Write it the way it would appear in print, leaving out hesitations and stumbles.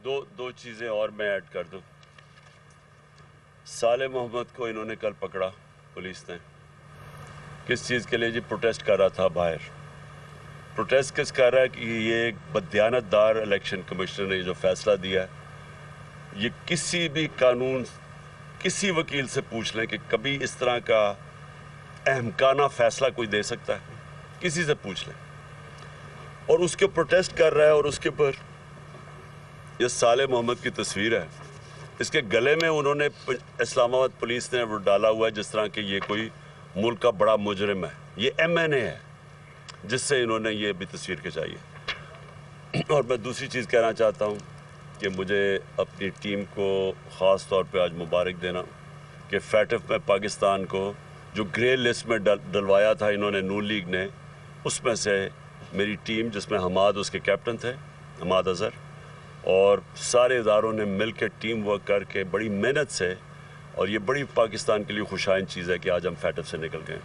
दो चीज़ें और मैं ऐड कर दूं। साले मोहम्मद को इन्होंने कल पकड़ा, पुलिस ने, किस चीज़ के लिए जी? प्रोटेस्ट कर रहा था बाहर। प्रोटेस्ट किस कर रहा है कि ये एक बदयानतदार इलेक्शन कमिश्नर ने जो फैसला दिया है, ये किसी भी कानून, किसी वकील से पूछ लें कि कभी इस तरह का अहमकाना फैसला कोई दे सकता है, किसी से पूछ लें। और उसके प्रोटेस्ट कर रहा है और उसके ऊपर ये साले मोहम्मद की तस्वीर है, इसके गले में उन्होंने इस्लामाबाद पुलिस ने वो डाला हुआ है जिस तरह कि ये कोई मुल्क का बड़ा मुजरिम है। ये MNA है जिससे इन्होंने ये भी तस्वीर खिंचाई है। और मैं दूसरी चीज़ कहना चाहता हूँ कि मुझे अपनी टीम को ख़ास तौर पे आज मुबारक देना कि फैटफ में पाकिस्तान को जो ग्रे लिस्ट में डलवाया था इन्होंने नून लीग ने, उसमें से मेरी टीम जिसमें हमाद उसके कैप्टन थे, हमाद अज़हर, और सारे इदारों ने मिल के टीम वर्क करके बड़ी मेहनत से, और ये बड़ी पाकिस्तान के लिए खुशाइन चीज़ है कि आज हम फैटफ से निकल गए।